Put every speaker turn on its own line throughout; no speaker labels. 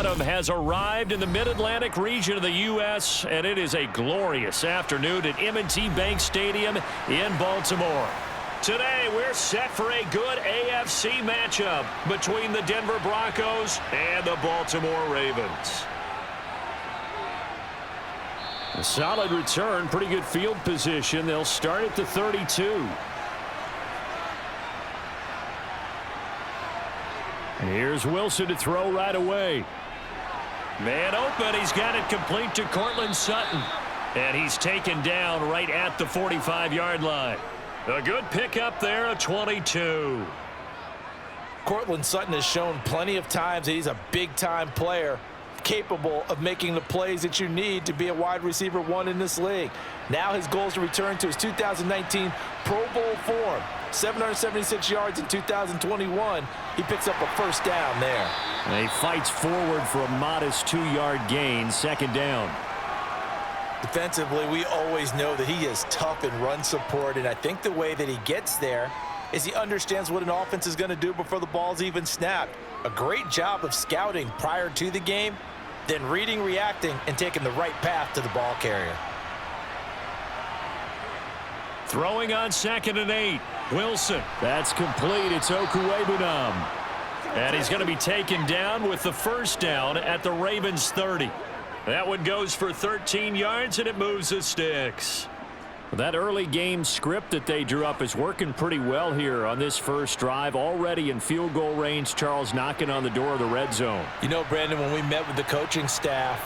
autumn has arrived in the mid-Atlantic region of the U.S., and it is a glorious afternoon at M&T Bank Stadium in Baltimore. Today, we're set for a good AFC matchup between the Denver Broncos and the Baltimore Ravens. A solid return, pretty good field position. They'll start at the 32. And here's Wilson to throw right away. Man open. He's got it complete to Courtland Sutton. And he's taken down right at the 45-yard line. A good pickup there, a 22.
Courtland Sutton has shown plenty of times that he's a big-time player, capable of making the plays that you need to be a wide receiver one in this league. Now his goal is to return to his 2019 Pro Bowl form. 776 yards in 2021. He picks up a first down there.
And he fights forward for a modest 2-yard gain, second down.
Defensively, we always know that he is tough in run support, and I think the way that he gets there is he understands what an offense is going to do before the ball's even snapped. A great job of scouting prior to the game, then reading, reacting, and taking the right path to the ball carrier.
Throwing on 2nd and 8. Wilson. That's complete. It's Okuwebunam. And he's going to be taken down with the first down at the Ravens 30. That one goes for 13 yards, and it moves the sticks. That early game script that they drew up is working pretty well here on this first drive. Already in field goal range, Charles knocking on the door of the red zone.
You know, Brandon, when we met with the coaching staff,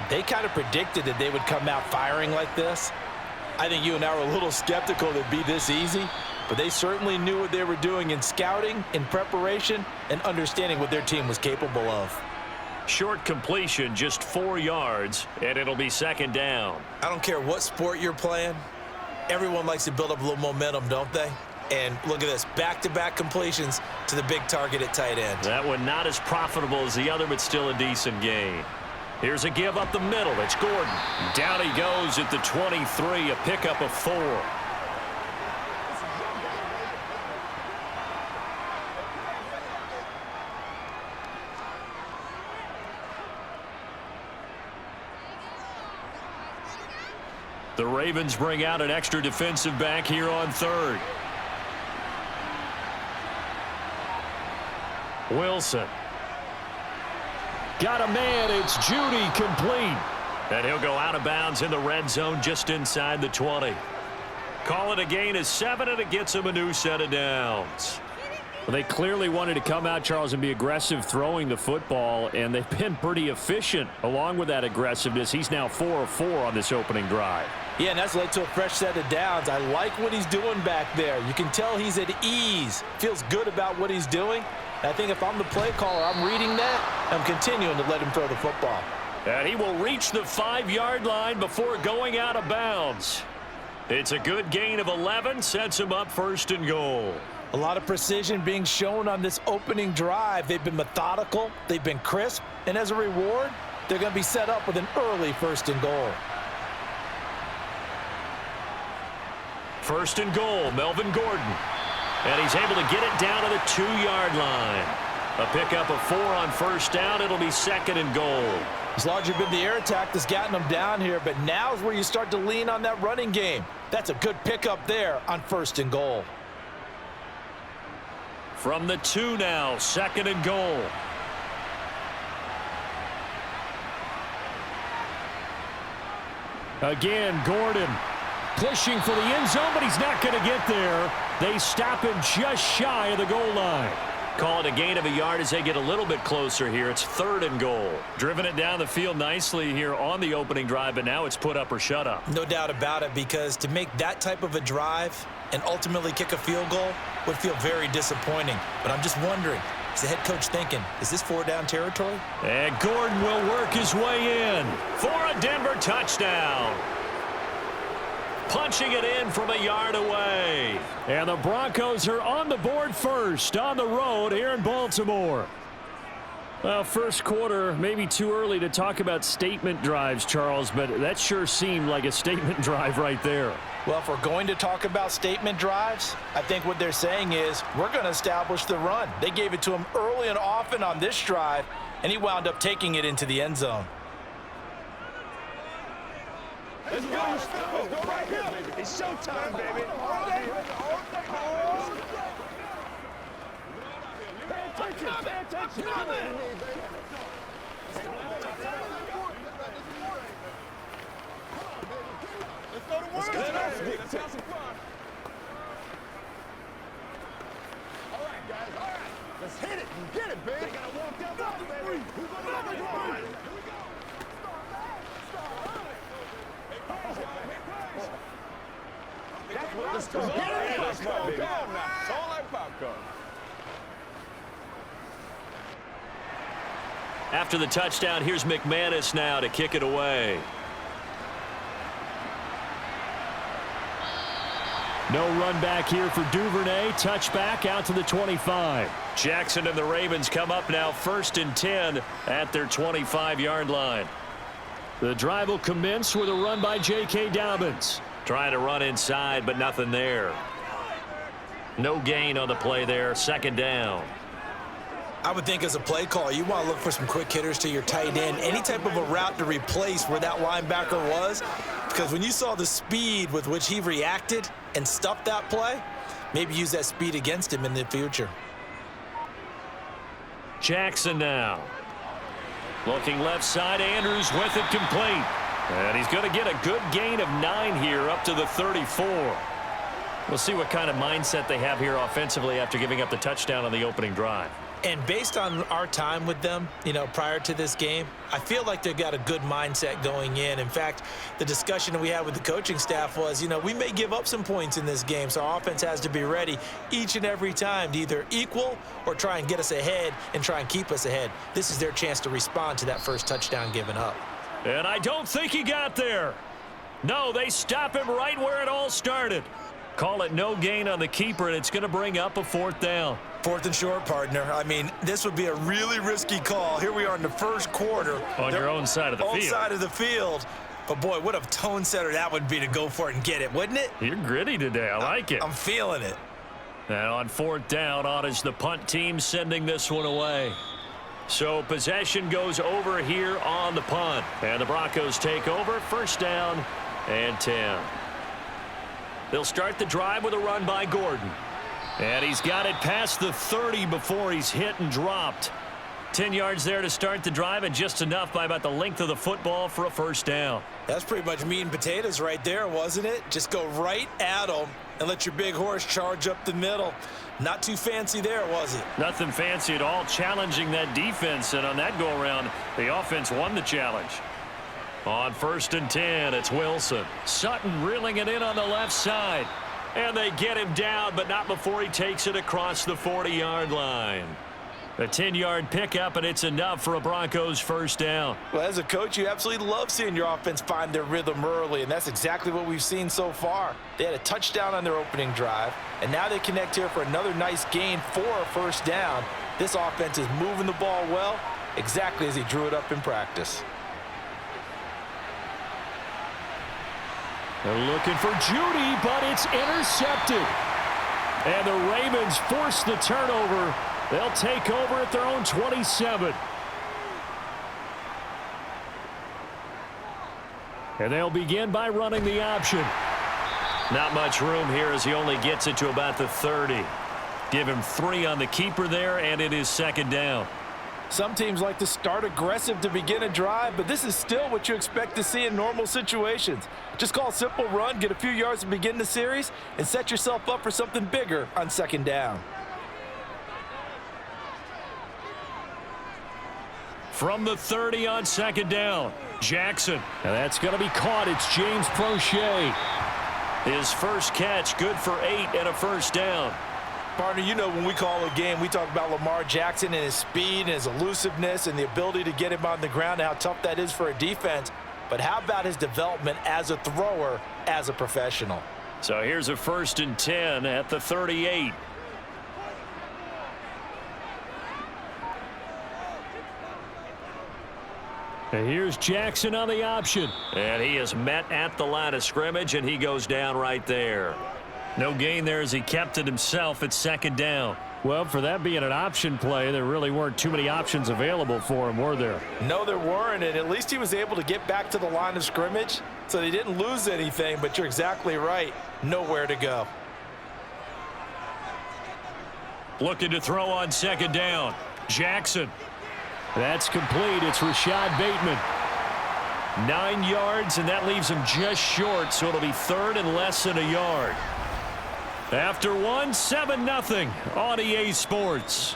they kind of predicted that they would come out firing like this. I think you and I were a little skeptical that it'd be this easy, but they certainly knew what they were doing in scouting, in preparation, and understanding what their team was capable of.
Short completion, just 4 yards, and it'll be second down.
I don't care what sport you're playing. Everyone likes to build up a little momentum, don't they? And look at this, back-to-back completions to the big target at tight end.
That one not as profitable as the other, but still a decent gain. Here's a give up the middle. It's Gordon. Down he goes at the 23, a pickup of 4. The Ravens bring out an extra defensive back here on 3rd. Wilson. Got a man. It's Judy, complete. And he'll go out of bounds in the red zone just inside the 20. Call it a gain of 7, and it gets him a new set of downs. Well, they clearly wanted to come out, Charles, and be aggressive throwing the football, and they've been pretty efficient along with that aggressiveness. He's now 4 of 4 on this opening drive.
Yeah, and that's led to a fresh set of downs. I like what he's doing back there. You can tell he's at ease, feels good about what he's doing. I think if I'm the play caller, I'm reading that. I'm continuing to let him throw the football.
And he will reach the 5-yard line before going out of bounds. It's a good gain of 11, sets him up 1st and goal.
A lot of precision being shown on this opening drive. They've been methodical, they've been crisp, and as a reward, they're going to be set up with an early 1st and goal.
1st and goal, Melvin Gordon. And he's able to get it down to the 2-yard line. A pickup of 4 on 1st down. It'll be 2nd and goal.
It's largely been the air attack that's gotten them down here, but now is where you start to lean on that running game. That's a good pickup there on 1st and goal.
From the 2 now, 2nd and goal. Again, Gordon pushing for the end zone, but he's not going to get there. They stop him just shy of the goal line. Call it a gain of a yard as they get a little bit closer here. It's 3rd and goal. Driven it down the field nicely here on the opening drive, but now it's put up or shut up.
No doubt about it, because to make that type of a drive and ultimately kick a field goal would feel very disappointing. But I'm just wondering, is the head coach thinking, is this 4-down territory?
And Gordon will work his way in for a Denver touchdown. Punching it in from a yard away. And the Broncos are on the board first on the road here in Baltimore. Well, first quarter, maybe too early to talk about statement drives, Charles, but that sure seemed like a statement drive right there.
Well, if we're going to talk about statement drives, I think what they're saying is we're going to establish the run. They gave it to him early and often on this drive, and he wound up taking it into the end zone.
Let's go right here, baby. It's showtime, baby. Pay attention. Let's go to work. Let's have some fun. All right, guys. All right. Let's hit it and get it, baby. They gotta walk that ball, baby. Who's gonna knock it down? Here we go. Let's go. Get it. Let's go. It's all like popcorn.
After the touchdown, here's McManus now to kick it away. No run back here for Duvernay. Touchback out to the 25. Jackson and the Ravens come up now 1st and 10 at their 25-yard line. The drive will commence with a run by J.K. Dobbins. Trying to run inside, but nothing there. No gain on the play there. 2nd down.
I would think as a play caller, you want to look for some quick hitters to your tight end. Any type of a route to replace where that linebacker was. Because when you saw the speed with which he reacted and stuffed that play, maybe use that speed against him in the future.
Jackson now. Looking left side, Andrews with it complete. And he's going to get a good gain of 9 here up to the 34. We'll see what kind of mindset they have here offensively after giving up the touchdown on the opening drive.
And based on our time with them, prior to this game, I feel like they've got a good mindset going in. In fact, the discussion that we had with the coaching staff was, we may give up some points in this game, so our offense has to be ready each and every time to either equal or try and get us ahead and try and keep us ahead. This is their chance to respond to that first touchdown given up.
And I don't think he got there. No, they stop him right where it all started. Call it no gain on the keeper, and it's going to bring up a 4th down.
4th and short, partner. I mean, this would be a really risky call. Here we are in the first quarter.
On your own side of the field.
Own side of the field. But, boy, what a tone setter that would be to go for it and get it, wouldn't it?
You're gritty today. I like it.
I'm feeling it.
And on 4th down, on is the punt team sending this one away. So possession goes over here on the punt. And the Broncos take over. 1st down and 10. They'll start the drive with a run by Gordon. And he's got it past the 30 before he's hit and dropped. 10 yards there to start the drive, and just enough by about the length of the football for a 1st down.
That's pretty much meat and potatoes right there, wasn't it? Just go right at them and let your big horse charge up the middle. Not too fancy there, was it?
Nothing fancy at all, challenging that defense, and on that go-around, the offense won the challenge. On 1st and 10, it's Wilson. Sutton reeling it in on the left side. And they get him down, but not before he takes it across the 40-yard line. A 10-yard pickup, and it's enough for a Broncos 1st down.
Well, as a coach, you absolutely love seeing your offense find their rhythm early, and that's exactly what we've seen so far. They had a touchdown on their opening drive, and now they connect here for another nice gain for a 1st down. This offense is moving the ball well, exactly as he drew it up in practice.
They're looking for Judy, but it's intercepted. And the Ravens force the turnover. They'll take over at their own 27. And they'll begin by running the option. Not much room here as he only gets it to about the 30. Give him 3 on the keeper there, and it is 2nd down.
Some teams like to start aggressive to begin a drive, but this is still what you expect to see in normal situations. Just call a simple run, get a few yards to begin the series, and set yourself up for something bigger on 2nd down.
From the 30 on 2nd down, Jackson. And that's going to be caught. It's James Prochet. His first catch, good for 8 and a 1st down.
Partner, when we call a game, we talk about Lamar Jackson and his speed and his elusiveness and the ability to get him on the ground and how tough that is for a defense. But how about his development as a thrower, as a professional?
So here's a 1st and 10 at the 38. And here's Jackson on the option. And he is met at the line of scrimmage, and he goes down right there. No gain there as he kept it himself at 2nd down. Well, for that being an option play, there really weren't too many options available for him, were there?
No, there weren't, and at least he was able to get back to the line of scrimmage, so they didn't lose anything, but you're exactly right. Nowhere to go.
Looking to throw on second down. Jackson. That's complete. It's Rashad Bateman. 9 yards, and that leaves him just short, so it'll be third and less than a yard. After one, 7-0 on EA Sports.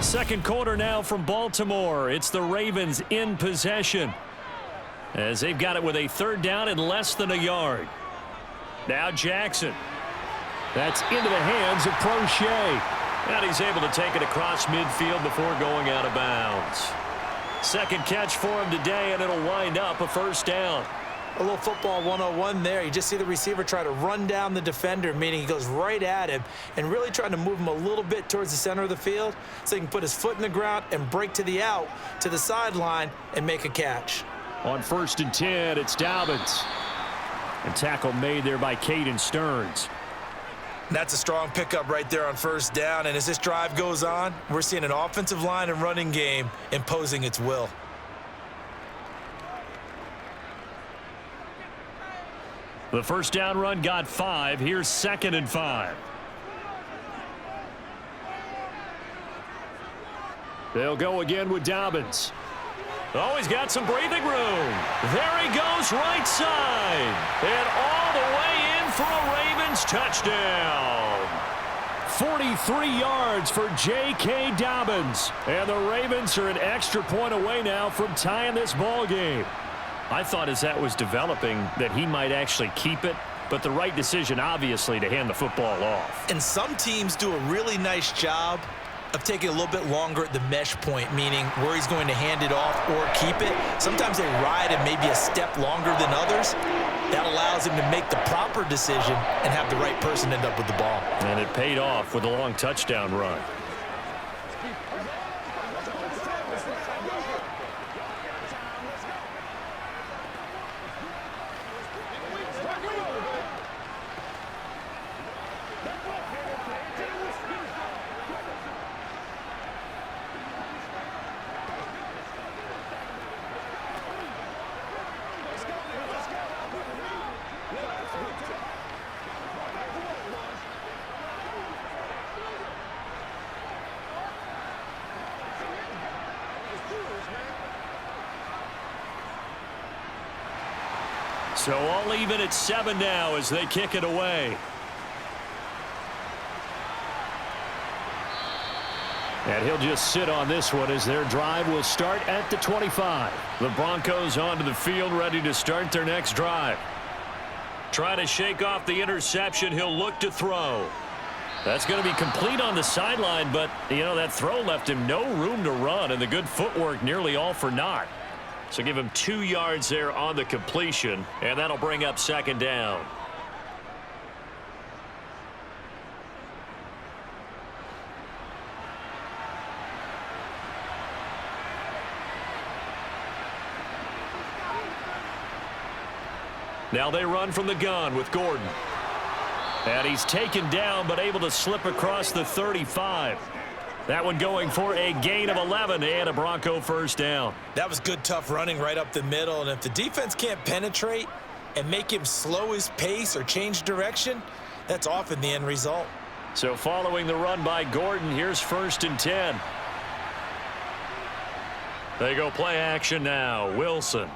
Second quarter now from Baltimore. It's the Ravens in possession, as they've got it with a third down and less than a yard. Now Jackson. That's into the hands of Prochet. And he's able to take it across midfield before going out of bounds. Second catch for him today, and it'll wind up a first down.
A little football 101 there. You just see the receiver try to run down the defender, meaning he goes right at him and really trying to move him a little bit towards the center of the field so he can put his foot in the ground and break to the out, to the sideline, and make a catch.
On 1st and 10, it's Dobbins. And tackle made there by Caden Stearns.
That's a strong pickup right there on first down, and as this drive goes on, we're seeing an offensive line and running game imposing its will.
The first down run got 5. Here's 2nd and 5. They'll go again with Dobbins. Oh, he's got some breathing room. There he goes, right side. And all the way in for a Ravens touchdown. 43 yards for J.K. Dobbins. And the Ravens are an extra point away now from tying this ball game. I thought as that was developing that he might actually keep it, but the right decision, obviously, to hand the football off.
And some teams do a really nice job of taking a little bit longer at the mesh point, meaning where he's going to hand it off or keep it. Sometimes they ride it maybe a step longer than others. That allows him to make the proper decision and have the right person end up with the ball.
And it paid off with a long touchdown run. So all even at 7 now as they kick it away. And he'll just sit on this one as their drive will start at the 25. The Broncos onto the field ready to start their next drive. Trying to shake off the interception. He'll look to throw. That's going to be complete on the sideline, but, you know, that throw left him no room to run, and the good footwork nearly all for naught. So give him 2 yards there on the completion, and that'll bring up second down. Now they run from the gun with Gordon. And he's taken down but able to slip across the 35. That one going for a gain of 11 and a Bronco first down.
That was good, tough running right up the middle. And if the defense can't penetrate and make him slow his pace or change direction, that's often the end result.
So following the run by Gordon, here's 1st and 10. They go play action now. Wilson.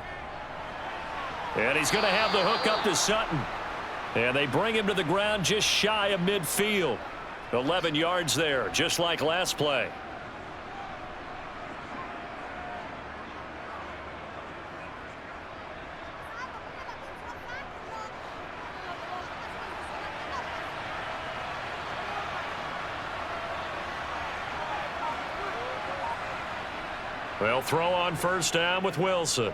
And he's going to have the hook up to Sutton. And they bring him to the ground just shy of midfield. 11 yards there, just like last play. They'll throw on first down with Wilson.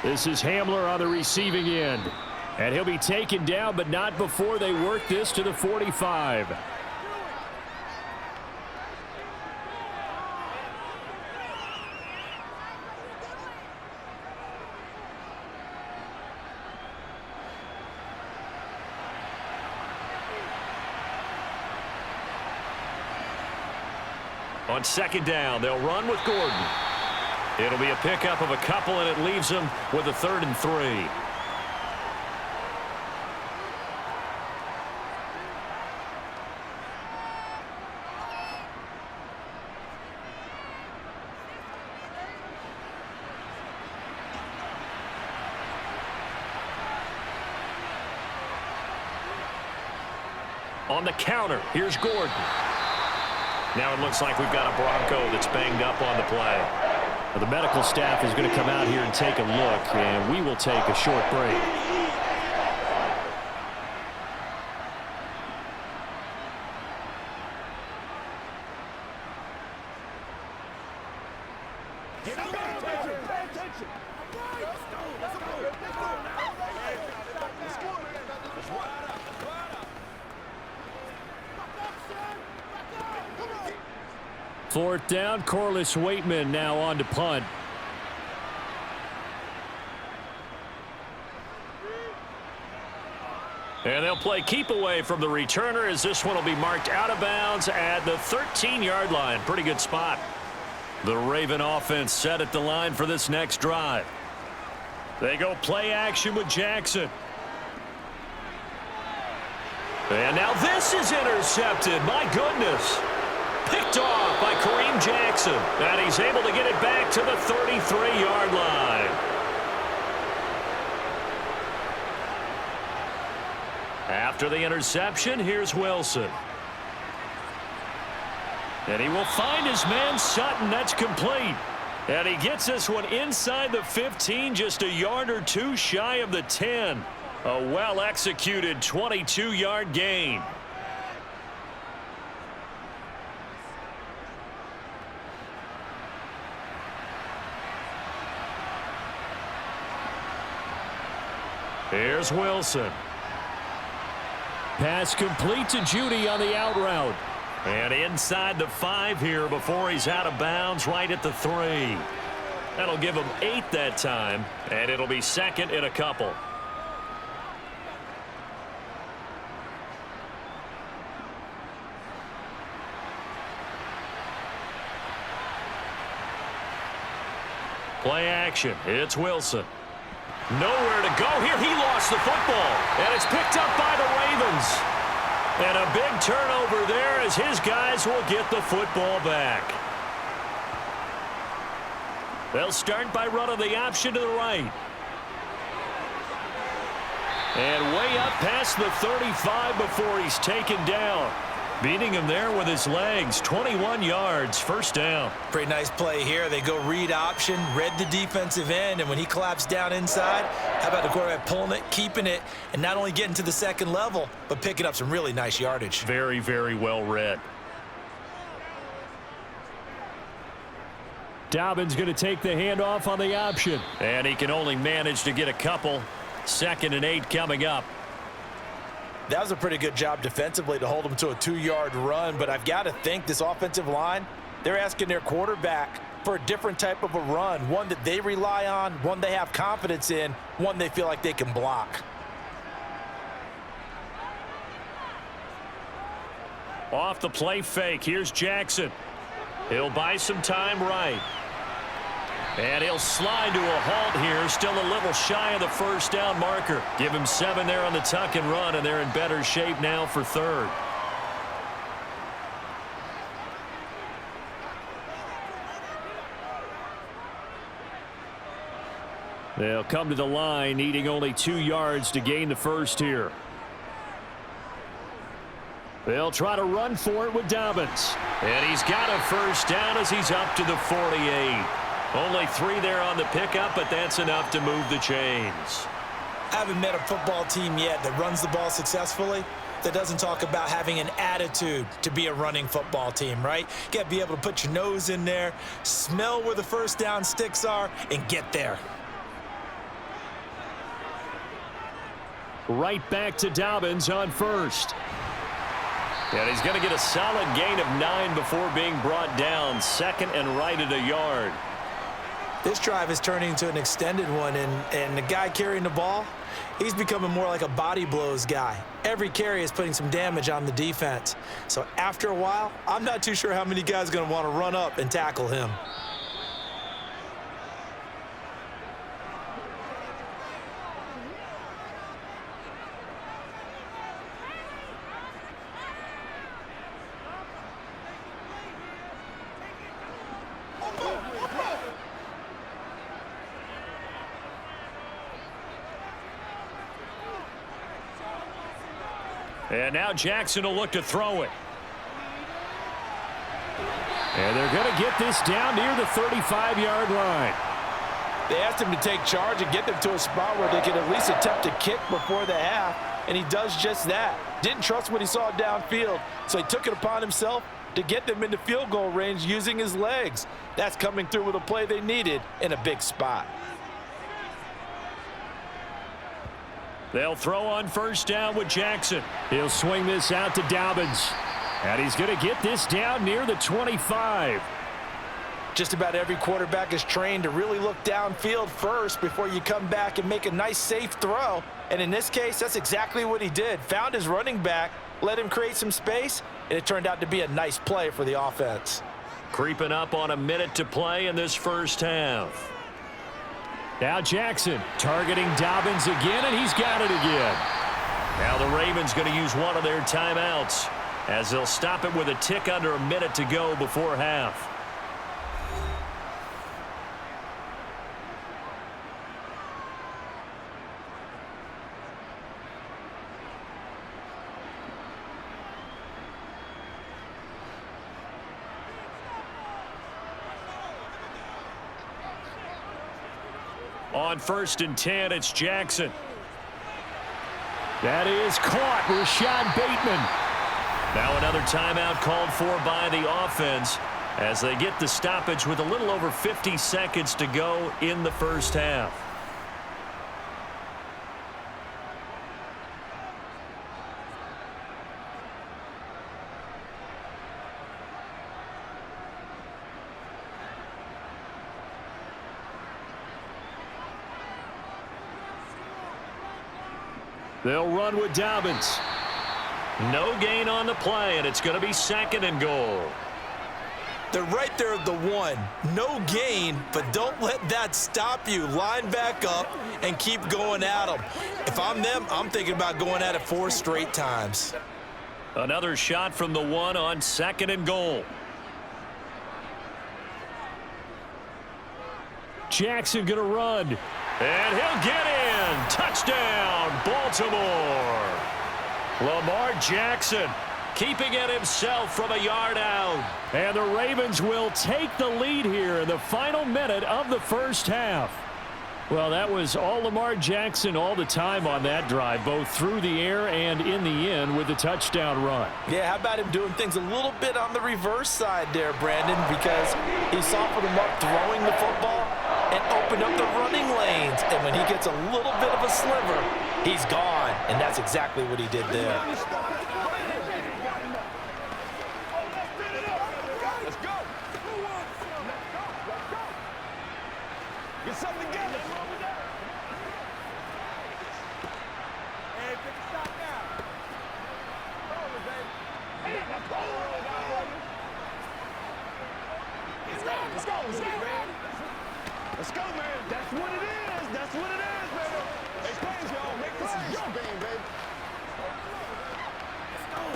This is Hamler on the receiving end. And he'll be taken down, but not before they work this to the 45. On second down, they'll run with Gordon. It'll be a pickup of a couple, and it leaves them with a 3rd and 3. On the counter, here's Gordon. Now it looks like we've got a Bronco that's banged up on the play. Well, the medical staff is going to come out here and take a look, and we will take a short break. Fourth down, Corliss Waitman now on to punt. And they'll play keep away from the returner as this one will be marked out of bounds at the 13-yard line. Pretty good spot. The Raven offense set at the line for this next drive. They go play action with Jackson. And now this is intercepted. My goodness. Picked off by Kareem Jackson. And he's able to get it back to the 33-yard line. After the interception, here's Wilson. And he will find his man Sutton. That's complete. And he gets this one inside the 15, just a yard or two shy of the 10. A well-executed 22-yard gain. Here's Wilson. Pass complete to Judy on the out route. And inside the 5 here before he's out of bounds, right at the 3. That'll give him 8 that time, and it'll be second and a couple. Play action. It's Wilson. Nowhere to go here. He lost the football, and it's picked up by the Ravens. And a big turnover there as his guys will get the football back. They'll start by running the option to the right. And way up past the 35 before he's taken down. Beating him there with his legs. 21 yards, first down.
Pretty nice play here. They go read option, read the defensive end, and when he collapsed down inside, how about the quarterback pulling it, keeping it, and not only getting to the second level, but picking up some really nice yardage.
Very, very well read. Dobbins going to take the handoff on the option. And he can only manage to get a couple. 2nd and 8 coming up.
That was a pretty good job defensively to hold them to a 2-yard run, but I've got to think this offensive line, they're asking their quarterback for a different type of a run, one that they rely on, one they have confidence in, one they feel like they can block.
Off the play fake, here's Jackson. He'll buy some time right. And he'll slide to a halt here, still a little shy of the first down marker. Give him 7 there on the tuck and run, and they're in better shape now for 3rd. They'll come to the line, needing only 2 yards to gain the first here. They'll try to run for it with Dobbins. And he's got a first down as he's up to the 48. Only 3 there on the pickup, but that's enough to move the chains.
I haven't met a football team yet that runs the ball successfully that doesn't talk about having an attitude to be a running football team, right? You got to be able to put your nose in there, smell where the first down sticks are, and get there.
Right back to Dobbins on first. And he's going to get a solid gain of 9 before being brought down. 2nd and right at a yard.
This drive is turning into an extended one, and the guy carrying the ball, he's becoming more like a body blows guy. Every carry is putting some damage on the defense. So after a while, I'm not too sure how many guys are going to want to run up and tackle him.
And now Jackson will look to throw it. And they're going to get this down near the 35-yard line.
They asked him to take charge and get them to a spot where they could at least attempt to kick before the half, and he does just that. Didn't trust what he saw downfield, so he took it upon himself to get them into field goal range using his legs. That's coming through with a play they needed in a big spot.
They'll throw on first down with Jackson. He'll swing this out to Dobbins. And he's going to get this down near the 25.
Just about every quarterback is trained to really look downfield first before you come back and make a nice, safe throw. And in this case, that's exactly what he did. Found his running back, let him create some space, and it turned out to be a nice play for the offense.
Creeping up on a minute to play in this first half. Now Jackson targeting Dobbins again, and he's got it again. Now the Ravens going to use one of their timeouts as they'll stop it with a tick under a minute to go before half. On 1st and 10, it's Jackson. That is caught. Rashad Bateman. Now another timeout called for by the offense as they get the stoppage with a little over 50 seconds to go in the first half. They'll run with Dobbins. No gain on the play, and it's going to be 2nd and goal.
They're right there at the 1. No gain, but don't let that stop you. Line back up and keep going at them. If I'm them, I'm thinking about going at it 4 straight times.
Another shot from the 1 on 2nd and goal. Jackson going to run. And he'll get in. Touchdown, Baltimore. Lamar Jackson keeping it himself from a yard out. And the Ravens will take the lead here in the final minute of the first half. Well, that was all Lamar Jackson all the time on that drive, both through the air and in the end with the touchdown run.
Yeah, how about him doing things a little bit on the reverse side there, Brandon, because he softened him up throwing the football and opened up the running lanes. And when he gets a little bit of a sliver, he's gone. And that's exactly what he did there.
Get something together. Hey, pick a shot now. Roll it, baby. Hey, let's go. Let's go, man. Let's go, man. That's what it is. That's what it is, baby. Hey, plays, y'all. Make this your game, baby.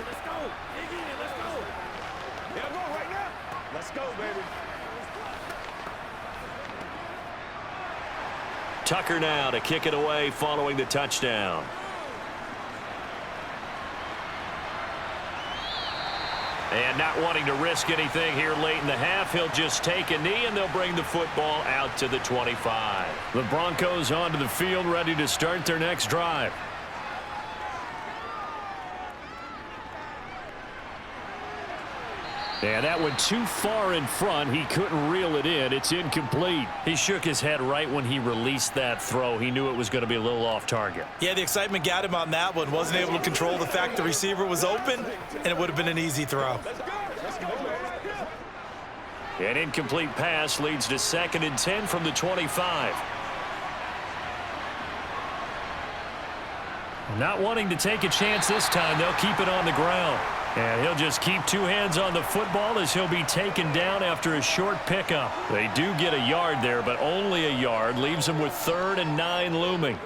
Let's go. Dig in, let's go. Yeah, go right now. Let's go, baby.
Tucker now to kick it away following the touchdown. And not wanting to risk anything here late in the half, he'll just take a knee and they'll bring the football out to the 25. The Broncos onto the field ready to start their next drive. And that went too far in front. He couldn't reel it in. It's incomplete. He shook his head right when he released that throw. He knew it was going to be a little off target.
Yeah, the excitement got him on that one. Wasn't able to control the fact the receiver was open, and it would have been an easy throw.
An incomplete pass leads to 2nd and 10 from the 25. Not wanting to take a chance this time, they'll keep it on the ground. And he'll just keep 2 hands on the football as he'll be taken down after a short pickup. They do get a yard there, but only a yard. Leaves them with 3rd and 9 looming.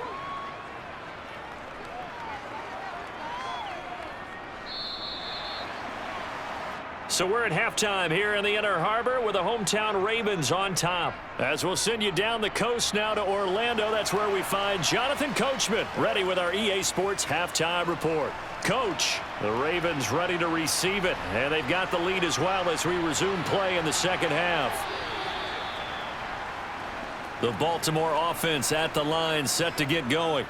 So we're at halftime here in the Inner Harbor with the hometown Ravens on top. As we'll send you down the coast now to Orlando, that's where we find Jonathan Coachman ready with our EA Sports halftime report. Coach, the Ravens ready to receive it, and they've got the lead as well as we resume play in the second half. The Baltimore offense at the line set to get going.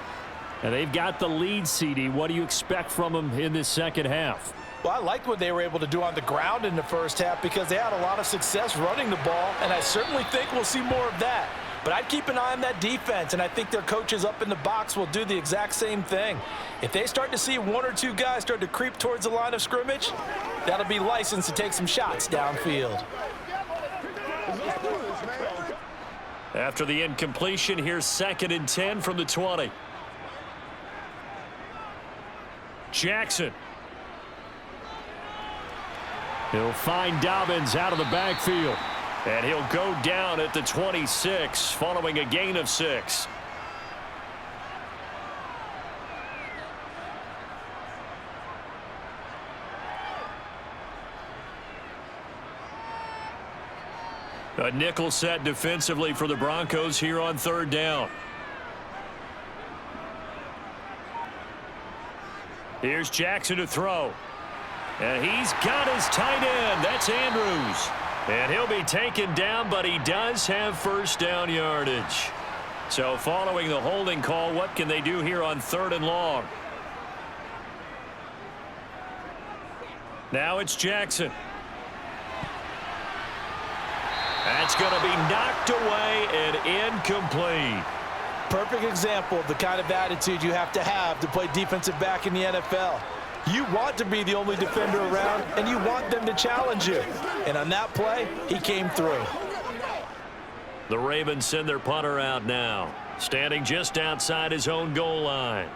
And they've got the lead, CD. What do you expect from them in this second half?
Well, I liked what they were able to do on the ground in the first half because they had a lot of success running the ball, and I certainly think we'll see more of that. But I'd keep an eye on that defense, and I think their coaches up in the box will do the exact same thing. If they start to see 1 or 2 guys start to creep towards the line of scrimmage, that'll be licensed to take some shots downfield.
After the incompletion, here's 2nd and 10 from the 20. Jackson. He'll find Dobbins out of the backfield. And he'll go down at the 26 following a gain of 6. A nickel set defensively for the Broncos here on 3rd down. Here's Jackson to throw. And he's got his tight end. That's Andrews. And he'll be taken down, but he does have 1st down yardage. So following the holding call, what can they do here on 3rd and long? Now it's Jackson. That's going to be knocked away and incomplete.
Perfect example of the kind of attitude you have to play defensive back in the NFL. You want to be the only defender around, and you want them to challenge you. And on that play, he came through.
The Ravens send their punter out now, standing just outside his own goal line.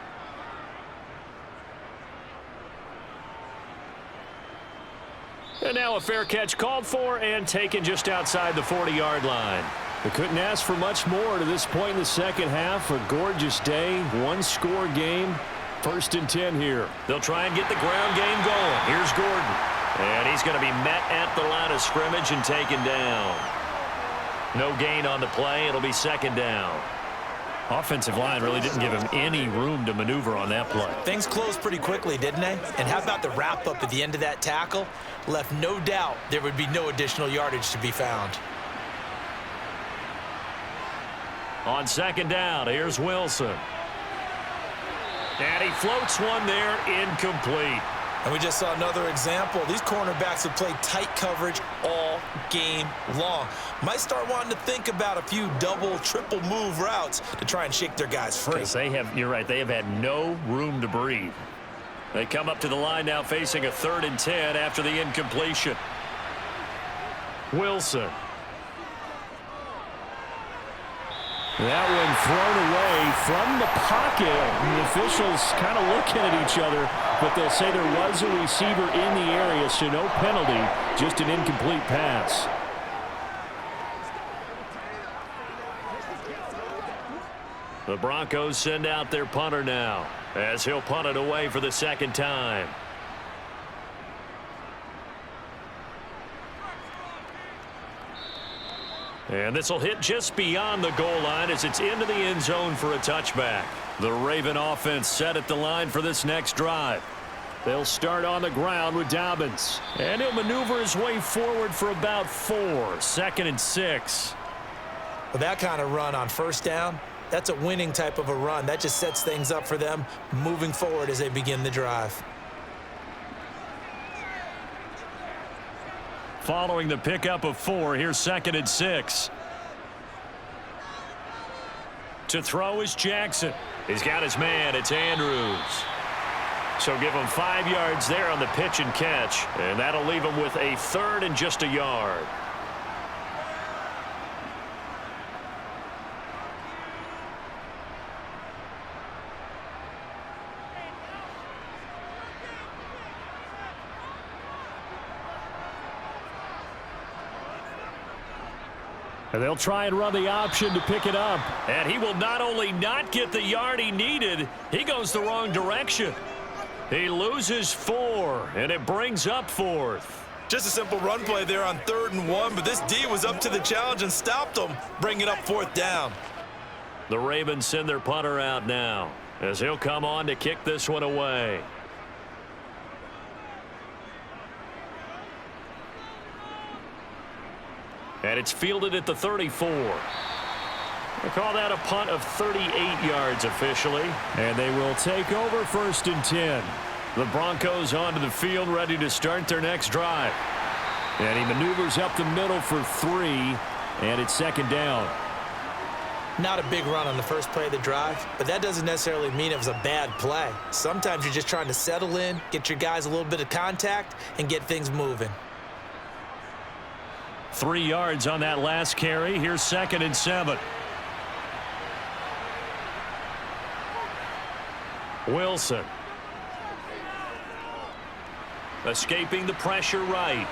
And now a fair catch called for and taken just outside the 40-yard line. They couldn't ask for much more to this point in the second half. A gorgeous day, 1-score game. 1st and 10 here. They'll try and get the ground game going. Here's Gordon. And he's going to be met at the line of scrimmage and taken down. No gain on the play. It'll be 2nd down. Offensive line really didn't give him any room to maneuver on that play.
Things closed pretty quickly, didn't they? And how about the wrap-up at the end of that tackle? Left no doubt there would be no additional yardage to be found.
On 2nd down, here's Wilson. And he floats one there, incomplete.
And we just saw another example. These cornerbacks have played tight coverage all game long. Might start wanting to think about a few double, triple move routes to try and shake their guys free.
You're right, they have had no room to breathe. They come up to the line now facing a 3rd and 10 after the incompletion. Wilson. That one thrown away from the pocket. The officials kind of looking at each other, but they'll say there was a receiver in the area, so no penalty, just an incomplete pass. The Broncos send out their punter now, as he'll punt it away for the 2nd time. And this will hit just beyond the goal line as it's into the end zone for a touchback. The Raven offense set at the line for this next drive. They'll start on the ground with Dobbins. And he'll maneuver his way forward for about 4. 2nd and 6.
With that kind of run on 1st down, that's a winning type of a run. That just sets things up for them moving forward as they begin the drive.
Following the pickup of 4, here's 2nd and 6. To throw is Jackson. He's got his man. It's Andrews. So give him 5 yards there on the pitch and catch. And that'll leave him with a 3rd and just a yard. And they'll try and run the option to pick it up. And he will not only not get the yard he needed, he goes the wrong direction. He loses 4, and it brings up 4th.
Just a simple run play there on 3rd and 1, but this D was up to the challenge and stopped him, bringing up 4th down.
The Ravens send their punter out now as he'll come on to kick this one away. And it's fielded at the 34. They call that a punt of 38 yards officially. And they will take over 1st and 10. The Broncos onto the field ready to start their next drive. And he maneuvers up the middle for 3. And it's 2nd down.
Not a big run on the first play of the drive, but that doesn't necessarily mean it was a bad play. Sometimes you're just trying to settle in, get your guys a little bit of contact, and get things moving.
3 yards on that last carry. Here's 2nd and 7. Wilson. Escaping the pressure right.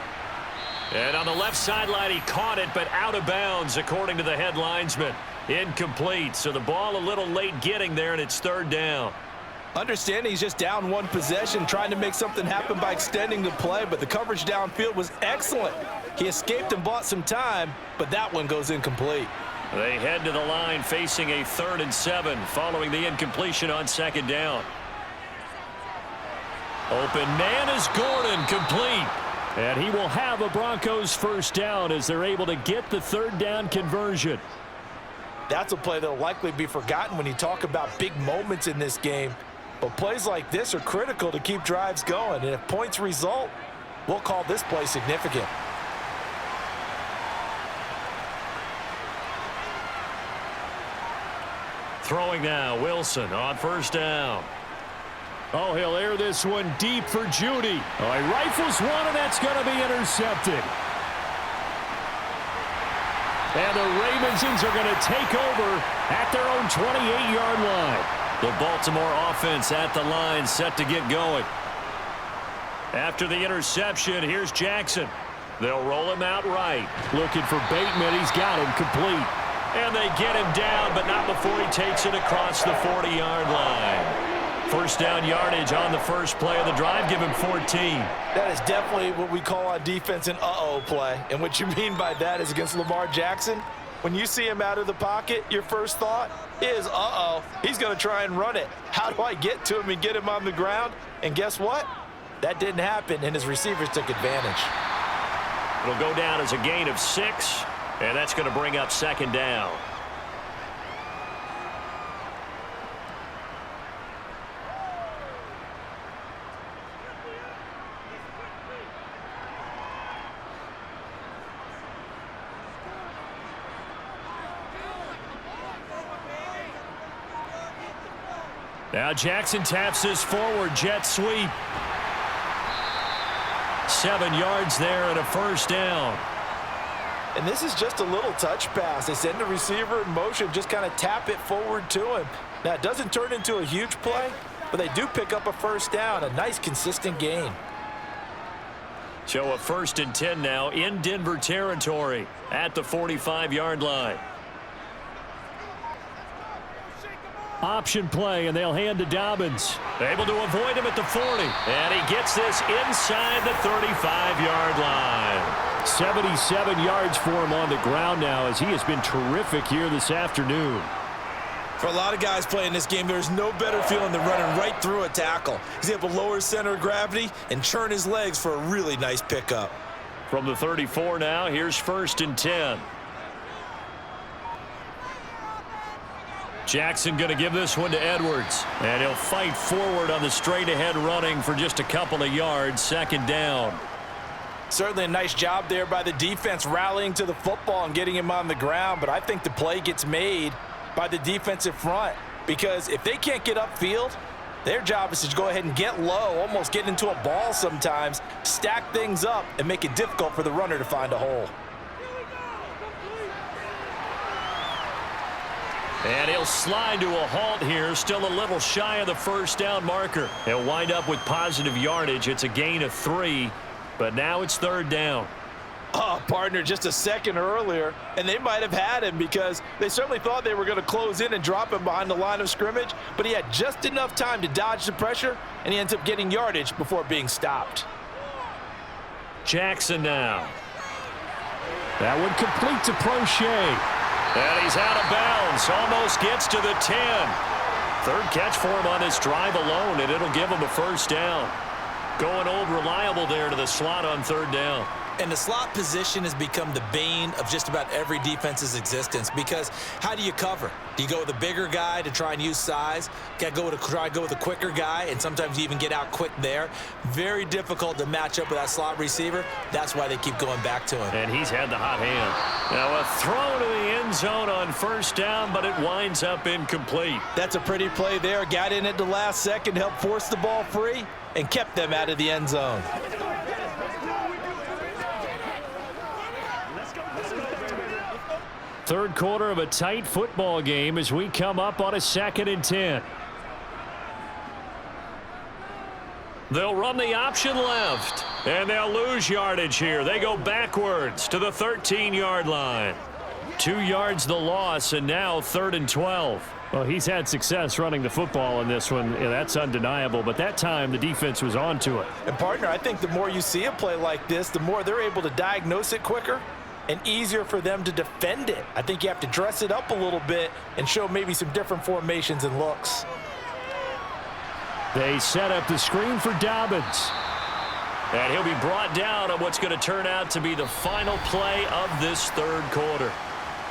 And on the left sideline, he caught it, but out of bounds, according to the head linesman. Incomplete, so the ball a little late getting there, and it's 3rd down.
Understanding he's just down 1 possession, trying to make something happen by extending the play, but the coverage downfield was excellent. He escaped and bought some time, but that one goes incomplete.
They head to the line facing a 3rd and 7 following the incompletion on 2nd down. Open man is Gordon, complete. And he will have a Broncos 1st down as they're able to get the 3rd down conversion.
That's a play that will likely be forgotten when you talk about big moments in this game. But plays like this are critical to keep drives going. And if points result, we'll call this play significant.
Throwing now, Wilson on 1st down. Oh, he'll air this one deep for Judy. Oh, he rifles one, and that's going to be intercepted. And the Ravens are going to take over at their own 28-yard line. The Baltimore offense at the line, set to get going. After the interception, here's Jackson. They'll roll him out right. Looking for Bateman. He's got him complete. And they get him down, but not before he takes it across the 40-yard line. 1st down yardage on the first play of the drive. Give him 14.
That is definitely what we call on defense an uh-oh play. And what you mean by that is against Lamar Jackson, when you see him out of the pocket, your first thought is, uh-oh, he's going to try and run it. How do I get to him and get him on the ground? And guess what? That didn't happen, and his receivers took advantage.
It'll go down as a gain of 6, and that's going to bring up 2nd down. Now Jackson taps this forward jet sweep. 7 yards there and a 1st down.
And this is just a little touch pass. They send the receiver in motion, just kind of tap it forward to him. Now, it doesn't turn into a huge play, but they do pick up a 1st down, a nice consistent gain.
So a 1st and 10 now in Denver territory at the 45-yard line. Option play, and they'll hand to Dobbins. Able to avoid him at the 40. And he gets this inside the 35-yard line. 77 yards for him on the ground now as he has been terrific here this afternoon.
For a lot of guys playing this game, there's no better feeling than running right through a tackle. He's able to lower his center of gravity and churn his legs for a really nice pickup.
From the 34 now, here's 1st and 10. Jackson going to give this one to Edwards. And he'll fight forward on the straight-ahead running for just a couple of yards. 2nd down.
Certainly a nice job there by the defense rallying to the football and getting him on the ground. But I think the play gets made by the defensive front. Because if they can't get upfield, their job is to go ahead and get low, almost get into a ball sometimes, stack things up, and make it difficult for the runner to find a hole.
And he'll slide to a halt here, still a little shy of the 1st down marker. He'll wind up with positive yardage. It's a gain of 3, but now it's 3rd down.
Oh, partner, just a second earlier, and they might have had him because they certainly thought they were going to close in and drop him behind the line of scrimmage, but he had just enough time to dodge the pressure, and he ends up getting yardage before being stopped.
Jackson now. That one complete to Prochet. And he's out of bounds. Almost gets to the 10. Third catch for him on this drive alone, and it'll give him a first down. Going old reliable there to the slot on third down.
And the slot position has become the bane of just about every defense's existence because how do you cover? Do you go with a bigger guy to try and use size? Got to try to go with a quicker guy, and sometimes you even get out quick there. Very difficult to match up with that slot receiver. That's why they keep going back to him.
And he's had the hot hand. Now a throw to the end zone on first down, but it winds up incomplete.
That's a pretty play there. Got in at the last second, helped force the ball free, and kept them out of the end zone.
Third quarter of a tight football game as we come up on a 2nd and 10. They'll run the option left, and they'll lose yardage here. They go backwards to the 13-yard line. 2 yards the loss, and now 3rd and 12. Well, he's had success running the football in this one. Yeah, that's undeniable, but that time the defense was on to it.
And, partner, I think the more you see a play like this, the more they're able to diagnose it quicker and easier for them to defend it. I think you have to dress it up a little bit and show maybe some different formations and looks.
They set up the screen for Dobbins. And he'll be brought down on what's going to turn out to be the final play of this third quarter.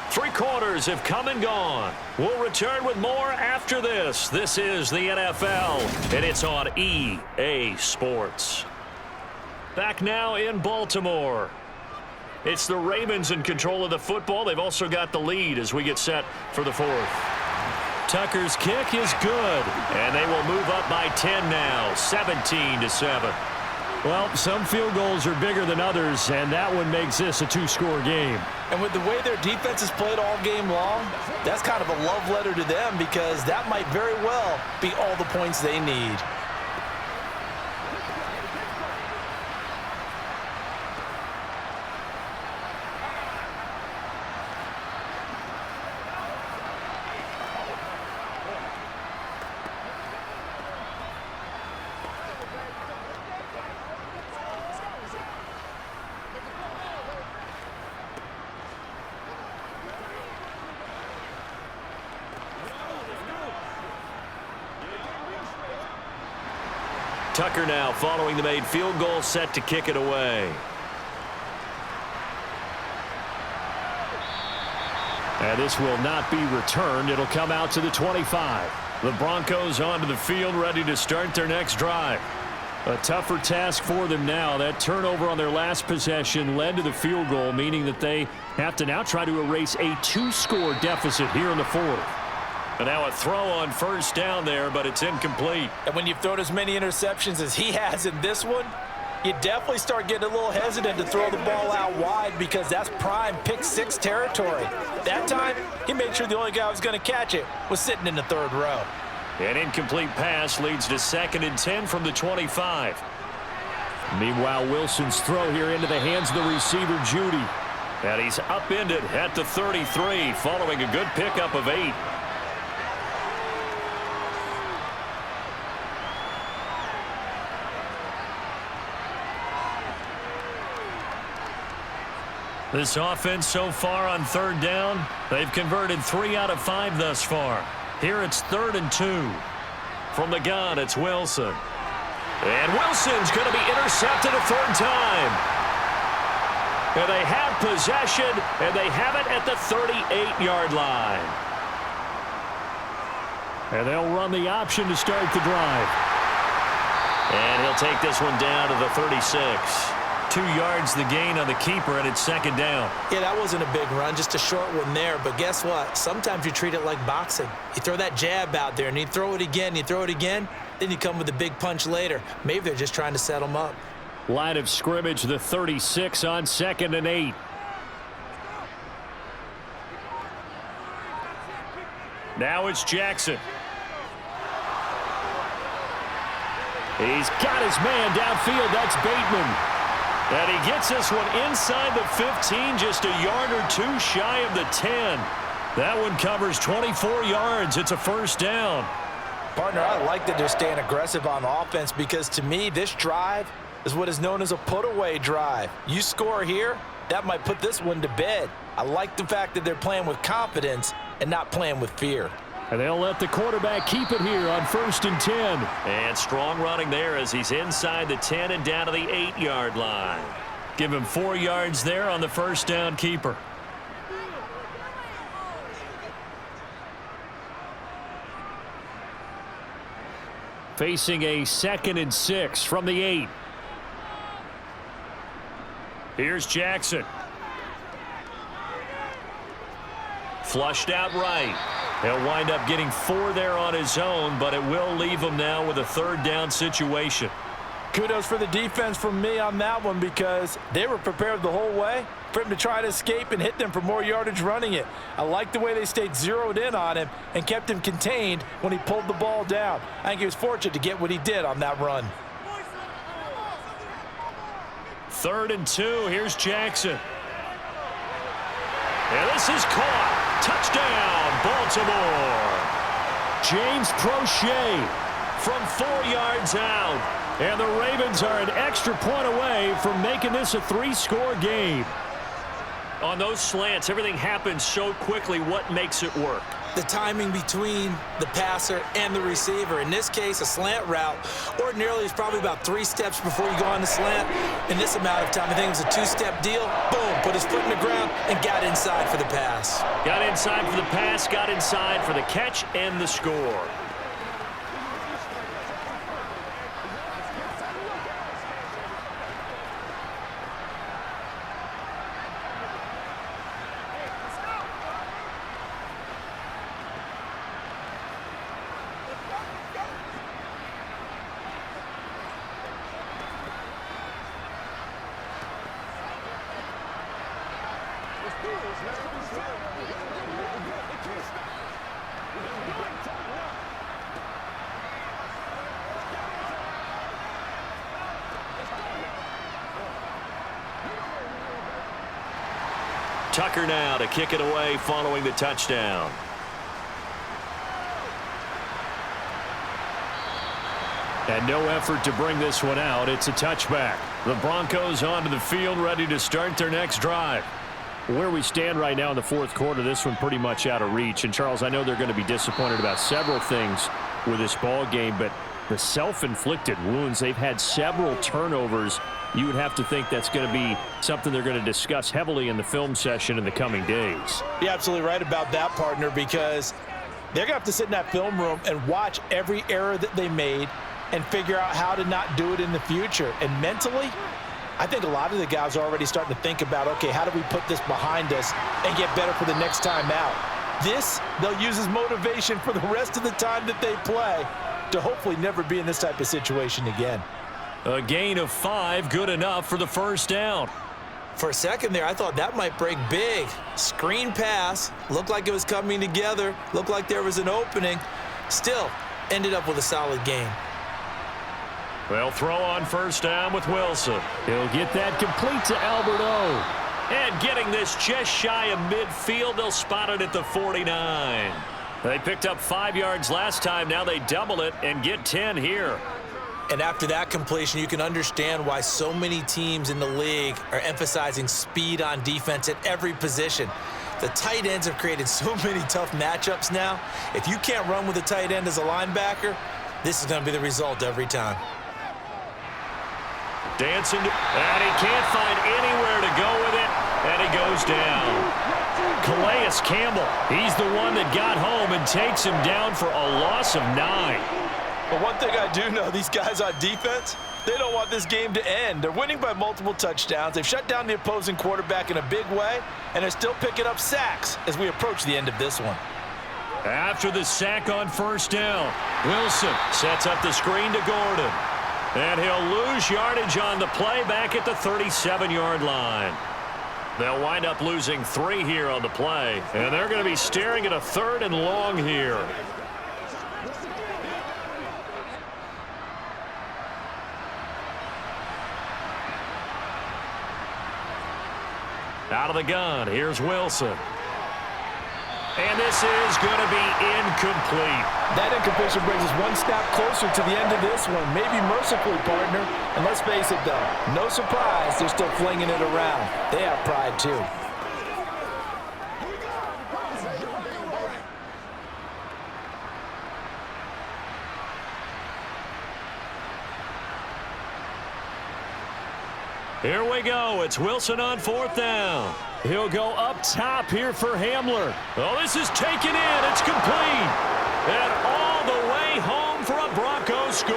3 quarters have come and gone. We'll return with more after this. This is the NFL, and it's on EA Sports. Back now in Baltimore. It's the Ravens in control of the football. They've also got the lead as we get set for the 4th. Tucker's kick is good, and they will move up by 10 now, 17-7. Well, some field goals are bigger than others, and that one makes this a 2-score game.
And with the way their defense has played all game long, that's kind of a love letter to them because that might very well be all the points they need.
Tucker now following the made field goal, set to kick it away. And this will not be returned. It'll come out to the 25. The Broncos onto the field, ready to start their next drive. A tougher task for them now. That turnover on their last possession led to the field goal, meaning that they have to now try to erase a 2-score deficit here in the 4th. And now a throw on first down there, but it's incomplete.
And when you've thrown as many interceptions as he has in this one, you definitely start getting a little hesitant to throw the ball out wide because that's prime pick-6 territory. That time, he made sure the only guy who was going to catch it was sitting in the 3rd row.
An incomplete pass leads to 2nd and 10 from the 25. Meanwhile, Wilson's throw here into the hands of the receiver, Judy. And he's upended at the 33, following a good pickup of 8. This offense so far on 3rd down, they've converted 3 out of 5 thus far. Here it's 3rd and 2. From the gun, it's Wilson. And Wilson's going to be intercepted a 3rd time. And they have possession, and they have it at the 38-yard line. And they'll run the option to start the drive. And he'll take this one down to the 36. 2 yards the gain on the keeper, and it's 2nd down.
Yeah, that wasn't a big run, just a short one there. But guess what? Sometimes you treat it like boxing. You throw that jab out there, and you throw it again, then you come with a big punch later. Maybe they're just trying to set them up.
Line of scrimmage, the 36 on 2nd and 8. Now it's Jackson. He's got his man downfield. That's Bateman. And he gets this one inside the 15, just a yard or two shy of the 10. That one covers 24 yards. It's a first down.
Partner, I like that they're staying aggressive on offense because to me, this drive is what is known as a put-away drive. You score here, that might put this one to bed. I like the fact that they're playing with confidence and not playing with fear.
And they'll let the quarterback keep it here on 1st and 10. And strong running there as he's inside the 10 and down to the 8-yard line. Give him 4 yards there on the first down keeper. Facing a 2nd and 6 from the 8. Here's Jackson. Flushed out right. He'll wind up getting 4 there on his own, but it will leave him now with a 3rd down situation.
Kudos for the defense from me on that one because they were prepared the whole way for him to try to escape and hit them for more yardage running it. I like the way they stayed zeroed in on him and kept him contained when he pulled the ball down. I think he was fortunate to get what he did on that run.
3rd and 2. Here's Jackson. And this is caught. Touchdown, Baltimore. James Prochet from 4 yards out. And the Ravens are an extra point away from making this a 3-score game. On those slants, everything happens so quickly. What makes it work?
The timing between the passer and the receiver. In this case, a slant route ordinarily is probably about 3 steps before you go on the slant. In this amount of time, I think it was a 2-step deal. Boom, put his foot in the ground and got inside for the pass.
Got inside for the pass, got inside for the catch and the score. Tucker now to kick it away following the touchdown. And no effort to bring this one out. It's a touchback. The Broncos onto the field, ready to start their next drive. Where we stand right now in the 4th quarter, this one pretty much out of reach. And, Charles, I know they're going to be disappointed about several things with this ball game, but the self-inflicted wounds, they've had several turnovers. You would have to think that's going to be something they're going to discuss heavily in the film session in the coming days.
You're absolutely right about that, partner, because they're going to have to sit in that film room and watch every error that they made and figure out how to not do it in the future. And mentally, I think a lot of the guys are already starting to think about, okay, how do we put this behind us and get better for the next time out? This, they'll use as motivation for the rest of the time that they play to hopefully never be in this type of situation again.
A gain of 5, good enough for the first down.
For a second there, I thought that might break big. Screen pass, looked like it was coming together, looked like there was an opening. Still, ended up with a solid gain.
They'll throw on first down with Wilson. He'll get that complete to Alberto. And getting this just shy of midfield, they'll spot it at the 49. They picked up 5 yards last time. Now they double it and get 10 here.
And after that completion, you can understand why so many teams in the league are emphasizing speed on defense at every position. The tight ends have created so many tough matchups now. If you can't run with a tight end as a linebacker, this is going to be the result every time.
Dancing, and he can't find anywhere to go with it, and he goes down. Calais Campbell, he's the one that got home and takes him down for a loss of 9.
But one thing I do know, these guys on defense, they don't want this game to end. They're winning by multiple touchdowns. They've shut down the opposing quarterback in a big way, and they're still picking up sacks as we approach the end of this one.
After the sack on first down, Wilson sets up the screen to Gordon. And he'll lose yardage on the play back at the 37-yard line. They'll wind up losing 3 here on the play, and they're going to be staring at a 3rd and long here. Out of the gun, here's Wilson. And this is going to be incomplete.
That incompletion brings us one step closer to the end of this one. Maybe mercifully, partner. And let's face it, though, no surprise, they're still flinging it around. They have pride, too.
Here we go. It's Wilson on 4th down. He'll go up top here for Hamler. Oh, this is taken in. It's complete. And all the way home for a Broncos score.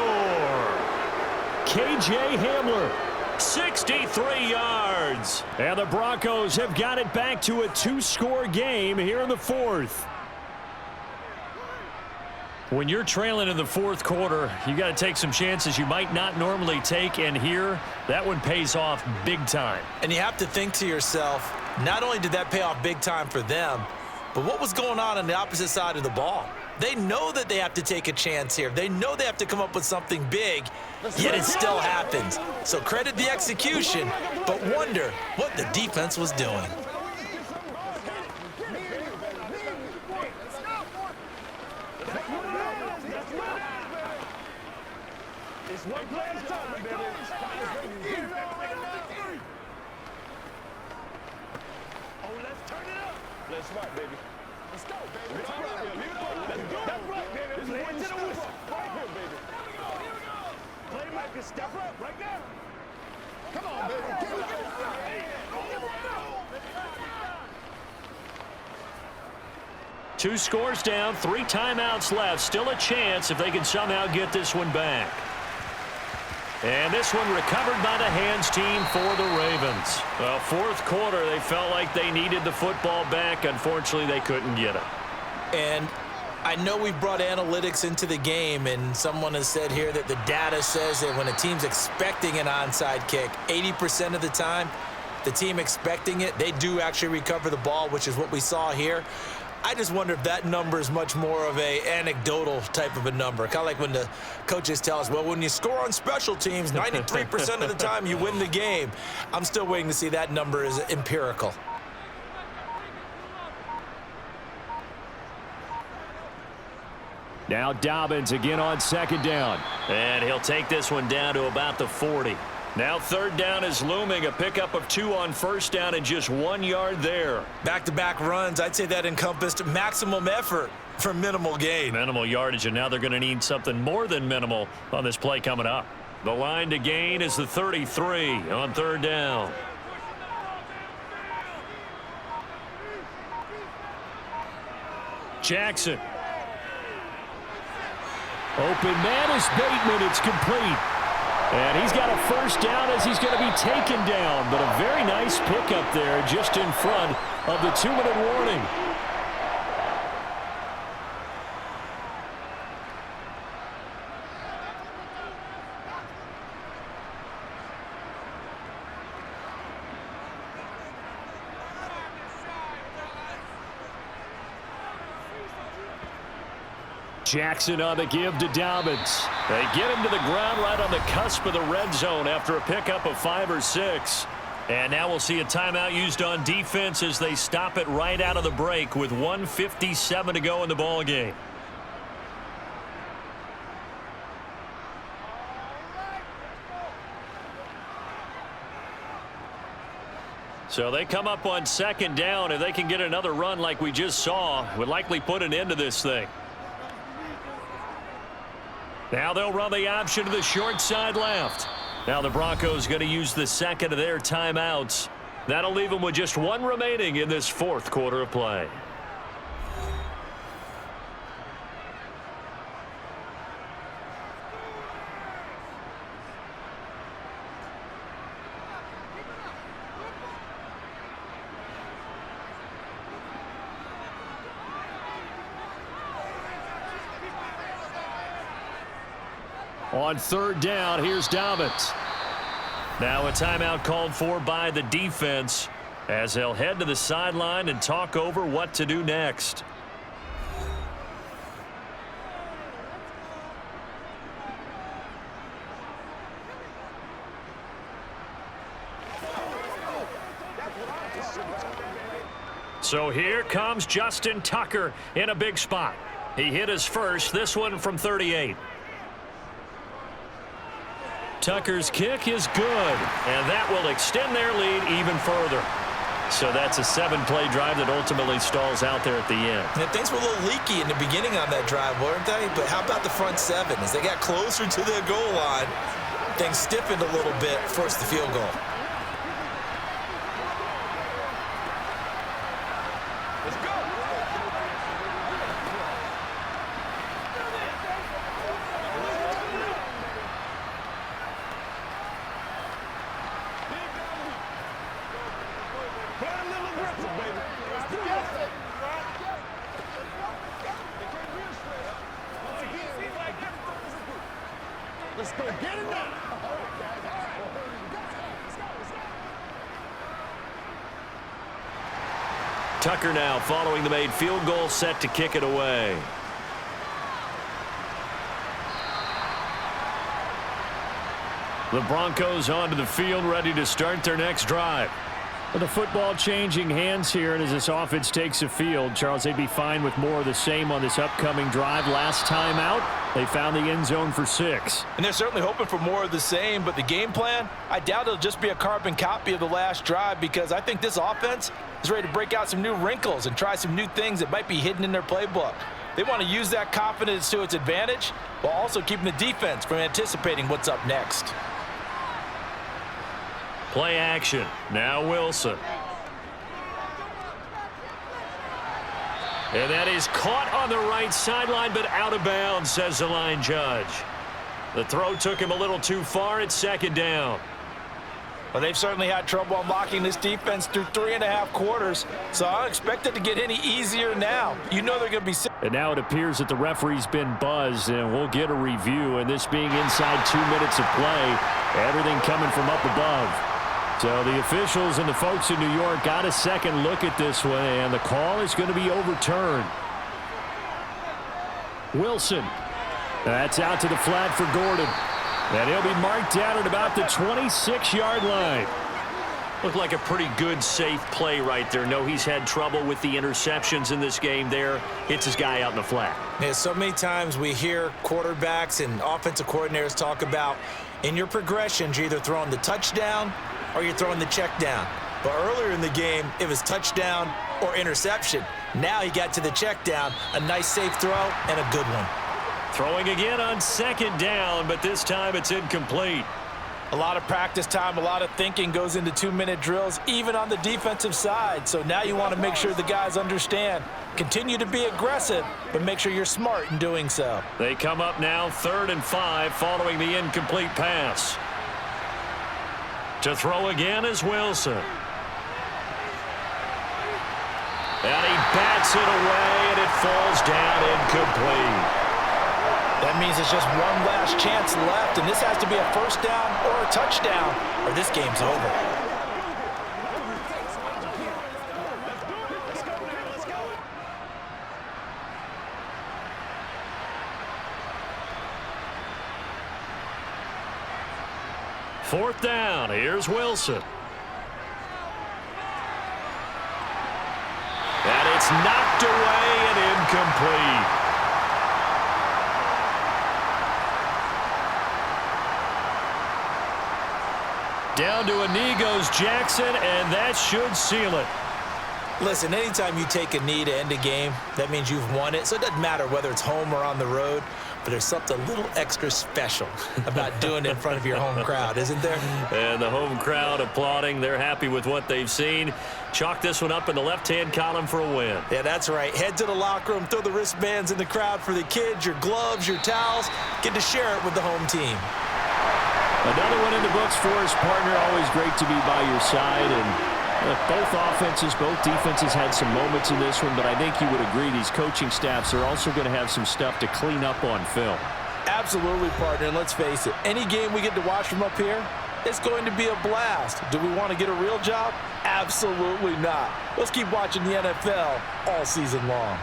K.J. Hamler, 63 yards. And the Broncos have got it back to a 2-score game here in the 4th. When you're trailing in the 4th quarter, you got to take some chances you might not normally take, and here, that one pays off big time.
And you have to think to yourself, not only did that pay off big time for them, but what was going on the opposite side of the ball? They know that they have to take a chance here. They know they have to come up with something big, yet it still happens. So credit the execution, but wonder what the defense was doing.
It's one play at a time, baby. Oh, let's turn it up. Let's smart, baby. Let's go, baby. Leave it up. Let's go. That's right, baby. Play it to the whistle. Right here, baby. Playmaker, step up right now. Come on, baby. Give it up.
Two scores down, 3 timeouts left. Still a chance if they can somehow get this one back. And this one recovered by the hands team for the Ravens. Well, 4th quarter, they felt like they needed the football back. Unfortunately, they couldn't get it.
And I know we've brought analytics into the game, and someone has said here that the data says that when a team's expecting an onside kick, 80% of the time, the team expecting it, they do actually recover the ball, which is what we saw here. I just wonder if that number is much more of a anecdotal type of a number. Kind of like when the coaches tell us, well, when you score on special teams, 93% of the time you win the game. I'm still waiting to see that number is empirical.
Now Dobbins again on 2nd down. And he'll take this one down to about the 40. Now 3rd down is looming. A pickup of 2 on 1st down and just 1 yard there.
Back-to-back runs, I'd say that encompassed maximum effort for minimal gain.
Minimal yardage, and now they're going to need something more than minimal on this play coming up. The line to gain is the 33 on 3rd down. Jackson. Open man is Bateman. It's complete. And he's got a 1st down as he's going to be taken down. But a very nice pickup there just in front of the 2-minute warning. Jackson on the give to Dobbins. They get him to the ground right on the cusp of the red zone after a pickup of 5 or 6. And now we'll see a timeout used on defense as they stop it right out of the break with 1:57 to go in the ball game. So they come up on 2nd down. If they can get another run like we just saw, would likely put an end to this thing. Now they'll run the option to the short side left. Now the Broncos going to use the 2nd of their timeouts. That'll leave them with just 1 remaining in this 4th quarter of play. On 3rd down, here's Dobbins. Now a timeout called for by the defense as they'll head to the sideline and talk over what to do next. So here comes Justin Tucker in a big spot. He hit his first, this one from 38. Tucker's kick is good, and that will extend their lead even further. So that's a 7-play drive that ultimately stalls out there at the end.
And things were a little leaky in the beginning on that drive, weren't they? But how about the front seven? As they got closer to the goal line, things stiffened a little bit, forced the field goal.
Let's go. Let's go get it now.
Tucker now following the made field goal, set to kick it away. The Broncos onto the field, ready to start their next drive. With the football changing hands here, and as this offense takes the field, Charles, they'd be fine with more of the same on this upcoming drive. Last time out, they found the end zone for 6.
And they're certainly hoping for more of the same, but the game plan, I doubt it'll just be a carbon copy of the last drive, because I think this offense is ready to break out some new wrinkles and try some new things that might be hidden in their playbook. They want to use that confidence to its advantage while also keeping the defense from anticipating what's up next.
Play action. Now Wilson. And that is caught on the right sideline, but out of bounds, says the line judge. The throw took him a little too far. It's second down.
Well, they've certainly had trouble unlocking this defense through 3.5 quarters, so I don't expect it to get any easier now. You know they're going to be...
And now it appears that the referee's been buzzed, and we'll get a review. And this being inside 2 minutes of play, everything coming from up above. So the officials and the folks in New York got a second look at this one, and the call is going to be overturned. Wilson. That's out to the flat for Gordon. And he'll be marked down at about the 26-yard line. Looked like a pretty good, safe play right there. No, he's had trouble with the interceptions in this game there. Hits his guy out in the flat.
Yeah, so many times we hear quarterbacks and offensive coordinators talk about in your progressions, you're either throwing the touchdown or you're throwing the check down. But earlier in the game, it was touchdown or interception. Now he got to the check down, a nice safe throw and a good one.
Throwing again on second down, but this time it's incomplete.
A lot of practice time, a lot of thinking goes into 2-minute drills, even on the defensive side. So now you want to make sure the guys understand. Continue to be aggressive, but make sure you're smart in doing so.
They come up now 3rd and 5 following the incomplete pass. To throw again is Wilson. And he bats it away, and it falls down incomplete.
That means it's just one last chance left, and this has to be a first down or a touchdown, or this game's over.
Fourth down, here's Wilson. And it's knocked away and incomplete. Down to a knee goes Jackson, and that should seal it.
Listen, anytime you take a knee to end a game, that means you've won it. So it doesn't matter whether it's home or on the road, but there's something a little extra special about doing it in front of your home crowd, isn't there?
And the home crowd applauding. They're happy with what they've seen. Chalk this one up in the left-hand column for a win.
Yeah, that's right. Head to the locker room, throw the wristbands in the crowd for the kids, your gloves, your towels. Get to share it with the home team.
Another one in the books for his partner. Always great to be by your side. And both offenses, both defenses had some moments in this one, but I think you would agree these coaching staffs are also going to have some stuff to clean up on film.
Absolutely, partner, and let's face it, any game we get to watch from up here, it's going to be a blast. Do we want to get a real job? Absolutely not. Let's keep watching the NFL all season long.